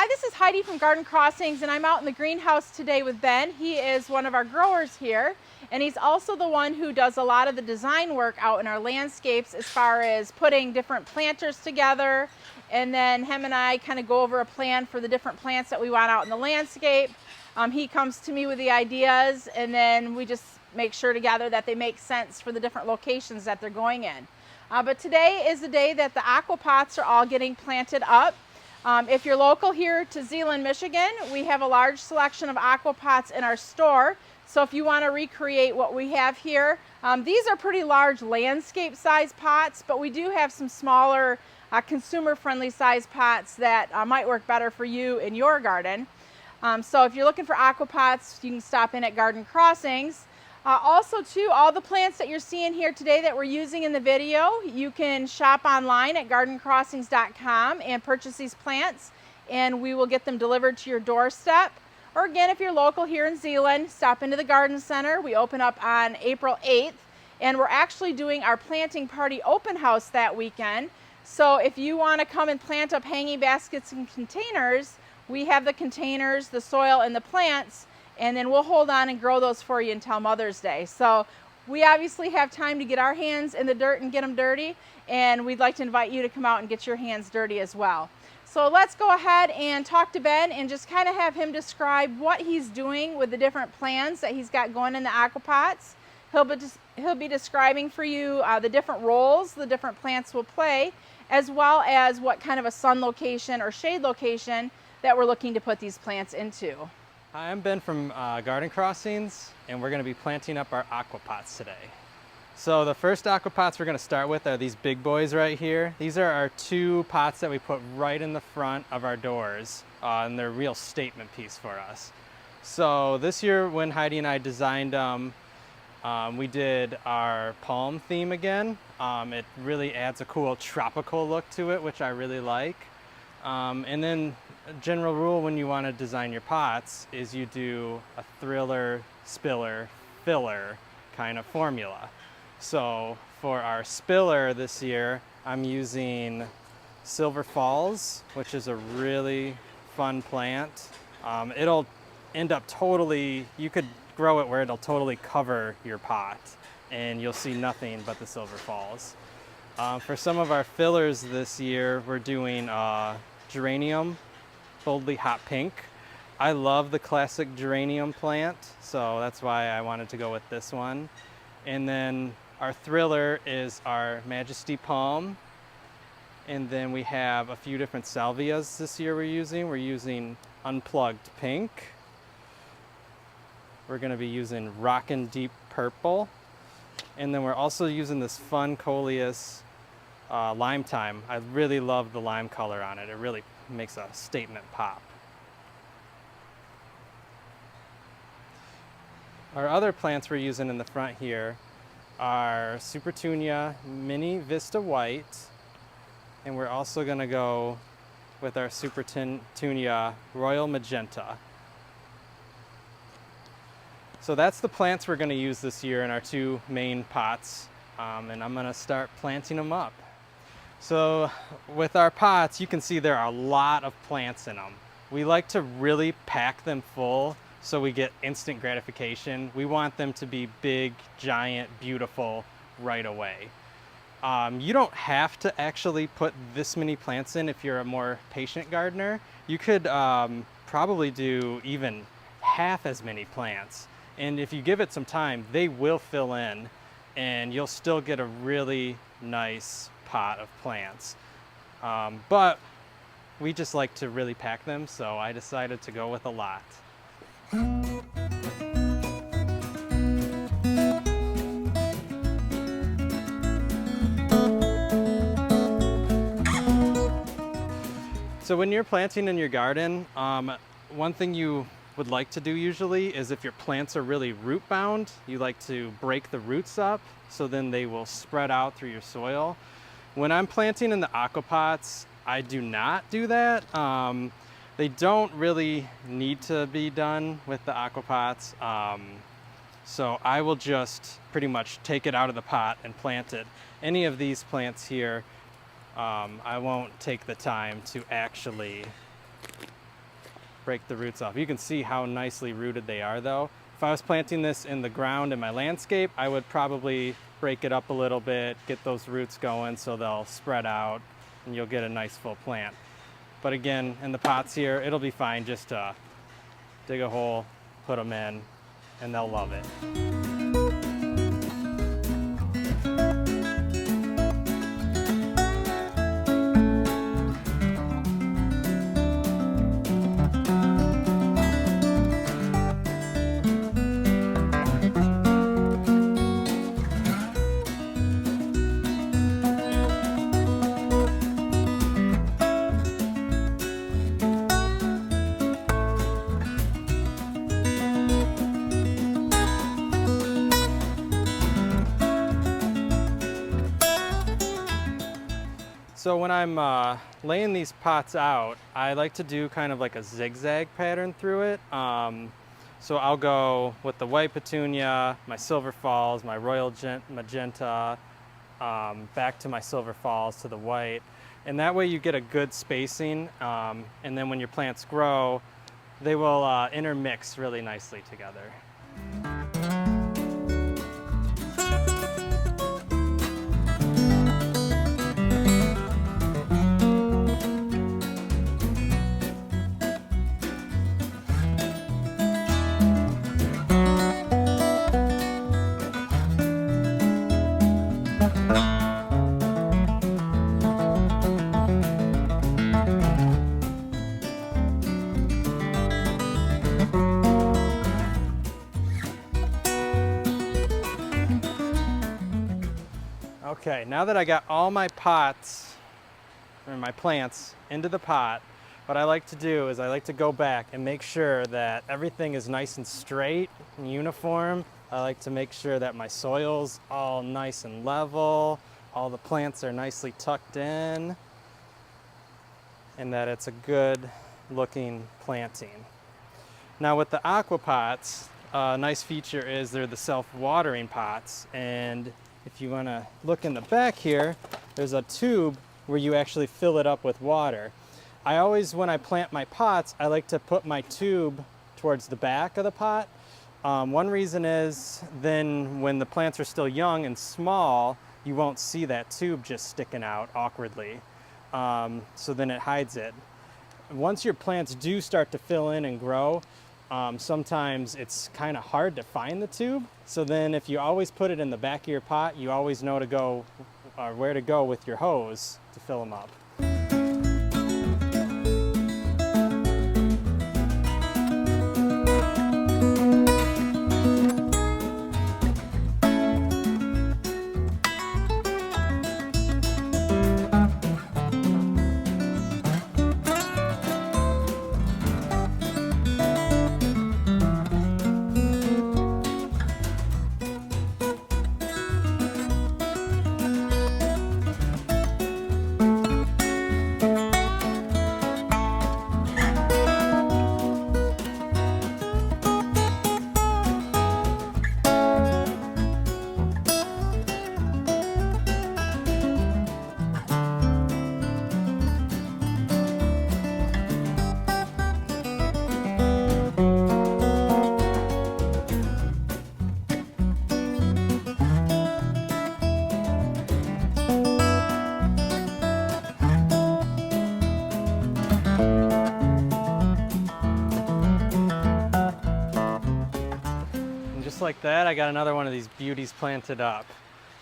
Hi, this is Heidi from Garden Crossings, and I'm out in the greenhouse today with Ben. He is one of our growers here, and he's also the one who does a lot of the design work out in our landscapes as far as putting different planters together, and then him and I kind of go over a plan for the different plants that we want out in the landscape. He comes to me with the ideas, and then we just make sure together that they make sense for the different locations that they're going in. But today is the day that the AquaPots are all getting planted up. If you're local here to Zeeland, Michigan, we have a large selection of AquaPots in our store. So if you want to recreate what we have here, these are pretty large landscape size pots, but we do have some smaller consumer friendly size pots that might work better for you in your garden. So if you're looking for AquaPots, you can stop in at Garden Crossings. Also too, all the plants that you're seeing here today that we're using in the video, you can shop online at gardencrossings.com and purchase these plants, and we will get them delivered to your doorstep. Or again, if you're local here in Zeeland, stop into the garden center. We open up on April 8th, and we're actually doing our planting party open house that weekend. So if you want to come and plant up hanging baskets and containers, we have the containers, the soil, and the plants, and then we'll hold on and grow those for you until Mother's Day. So we obviously have time to get our hands in the dirt and get them dirty, and we'd like to invite you to come out and get your hands dirty as well. So let's go ahead and talk to Ben and just kind of have him describe what he's doing with the different plans that he's got going in the AquaPots. He'll be describing for you the different roles the different plants will play, as well as what kind of a sun location or shade location that we're looking to put these plants into. Hi, I'm Ben from Garden Crossings, and we're going to be planting up our AquaPots today. So the first AquaPots we're going to start with are these big boys right here. These are our two pots that we put right in the front of our doors, and they're a real statement piece for us. So this year when Heidi and I designed them, we did our palm theme again. It really adds a cool tropical look to it, which I really like. And then a general rule when you want to design your pots is you do a thriller, spiller, filler kind of formula. So for our spiller this year, I'm using Silver Falls, which is a really fun plant. It'll end up totally, you could grow it where it'll totally cover your pot and you'll see nothing but the Silver Falls. For some of our fillers this year, we're doing geranium, boldly hot pink. I love the classic geranium plant, so that's why I wanted to go with this one. And then our thriller is our Majesty Palm. And then we have a few different salvias this year we're using. We're using Unplugged Pink. We're gonna be using Rockin' Deep Purple. And then we're also using this fun Coleus Lime Time. I really love the lime color on it. It really makes a statement pop. Our other plants we're using in the front here are Supertunia Mini Vista White, and we're also going to go with our Supertunia Royal Magenta. So that's the plants we're going to use this year in our two main pots, and I'm going to start planting them up. So with our pots, you can see there are a lot of plants in them. We like to really pack them full so we get instant gratification. We want them to be big, giant, beautiful right away. You don't have to actually put this many plants in if you're a more patient gardener. You could probably do even half as many plants. And if you give it some time, they will fill in and you'll still get a really nice pot of plants. But we just like to really pack them, so I decided to go with a lot. So when you're planting in your garden, one thing you would like to do usually is if your plants are really root bound, you like to break the roots up so then they will spread out through your soil. When I'm planting in the AquaPots, I do not do that. They don't really need to be done with the AquaPots. So I will just pretty much take it out of the pot and plant it. Any of these plants here, I won't take the time to actually break the roots off. You can see how nicely rooted they are though. If I was planting this in the ground in my landscape, I would probably break it up a little bit, get those roots going so they'll spread out and you'll get a nice full plant. But again, in the pots here, it'll be fine just to dig a hole, put them in, and they'll love it. So when I'm laying these pots out, I like to do kind of like a zigzag pattern through it. So I'll go with the white petunia, my silver falls, my royal magenta, back to my silver falls to the white. And that way you get a good spacing. And then when your plants grow, they will intermix really nicely together. Okay, now that I got all my pots, or my plants, into the pot, what I like to do is I like to go back and make sure that everything is nice and straight and uniform. I like to make sure that my soil's all nice and level, all the plants are nicely tucked in, and that it's a good looking planting. Now with the AquaPots, a nice feature is they're the self-watering pots, and if you want to look in the back here, there's a tube where you actually fill it up with water. I always, when I plant my pots, I like to put my tube towards the back of the pot. One reason is then when the plants are still young and small, you won't see that tube just sticking out awkwardly. So then it hides it. Once your plants do start to fill in and grow, sometimes it's kind of hard to find the tube. So then if you always put it in the back of your pot, you always know to go or where to go with your hose to fill them up. Like that, I got another one of these beauties planted up.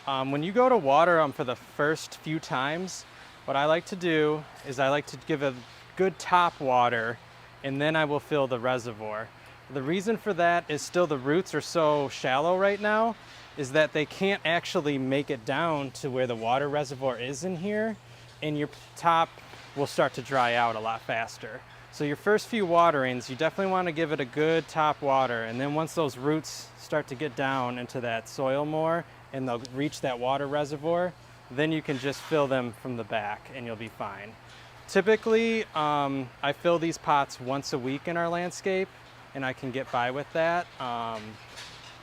When you go to water them for the first few times, what I like to do is I like to give a good top water and then I will fill the reservoir. The reason for that is still the roots are so shallow right now is that they can't actually make it down to where the water reservoir is in here, and your top will start to dry out a lot faster. So your first few waterings, you definitely want to give it a good top water, and then once those roots start to get down into that soil more and they'll reach that water reservoir, then you can just fill them from the back and you'll be fine. Typically, I fill these pots once a week in our landscape, and I can get by with that. On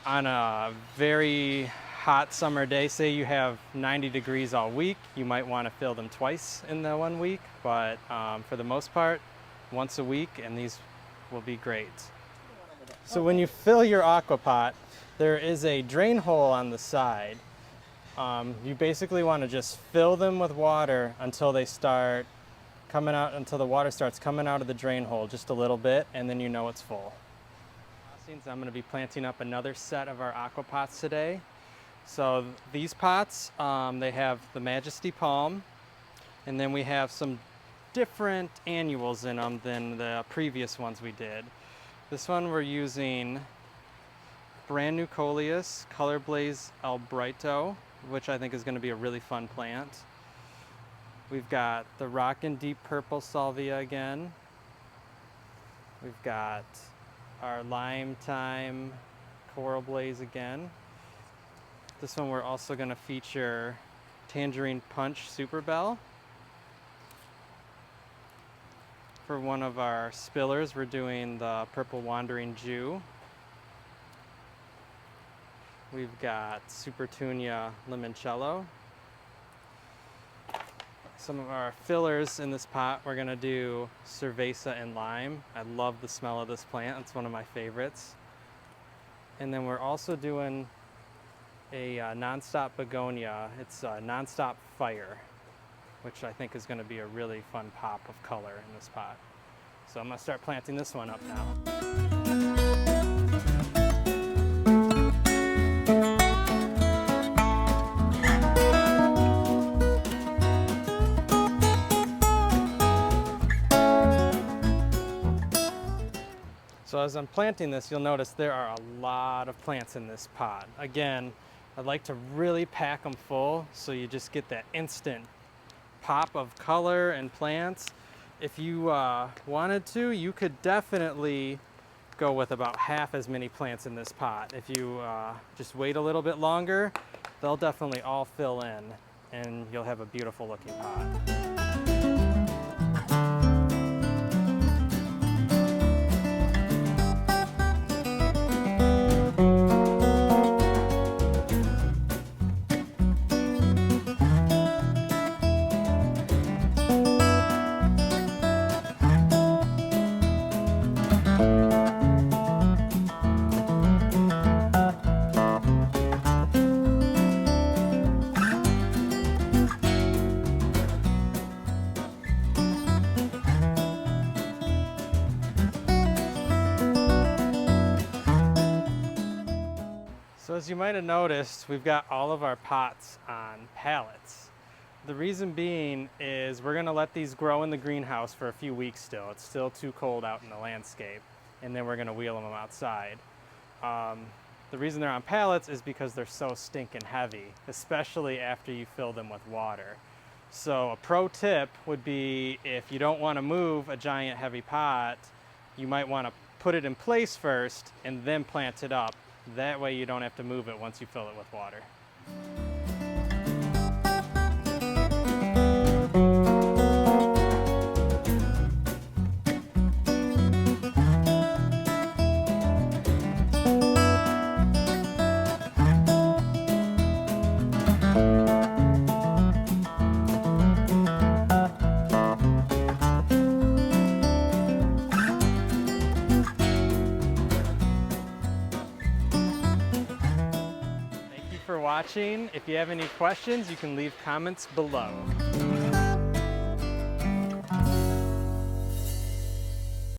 a very hot summer day, say you have 90 degrees all week, you might want to fill them twice in the 1 week, but for the most part, once a week, and these will be great. So when you fill your AquaPot, there is a drain hole on the side. You basically want to just fill them with water until they start coming out, until the water starts coming out of the drain hole just a little bit, and then you know it's full. I'm going to be planting up another set of our AquaPots today. So these pots, they have the Majesty Palm, and then we have some different annuals in them than the previous ones we did. This one we're using brand new Coleus Color Blaze Albrito, which I think is going to be a really fun plant. We've got the Rockin' Deep Purple Salvia again. We've got our Lime Time Coral Blaze again. This one we're also going to feature Tangerine Punch Super Bell. For one of our spillers, we're doing the Purple Wandering Jew. We've got Supertunia Limoncello. Some of our fillers in this pot, we're gonna do Cerveza and Lime. I love the smell of this plant. It's one of my favorites. And then we're also doing a nonstop begonia. It's a nonstop fire, which I think is going to be a really fun pop of color in this pot. So I'm going to start planting this one up now. So as I'm planting this, you'll notice there are a lot of plants in this pot. Again, I'd like to really pack them full so you just get that instant pop of color and plants. If you wanted to, you could definitely go with about half as many plants in this pot. If you just wait a little bit longer, they'll definitely all fill in and you'll have a beautiful looking pot. So as you might have noticed, we've got all of our pots on pallets. The reason being is we're gonna let these grow in the greenhouse for a few weeks still. It's still too cold out in the landscape, and then we're gonna wheel them outside. The reason they're on pallets is because they're so stinking heavy, especially after you fill them with water. So a pro tip would be, if you don't wanna move a giant heavy pot, you might wanna put it in place first and then plant it up. That way you don't have to move it once you fill it with water. For watching. If you have any questions, you can leave comments below.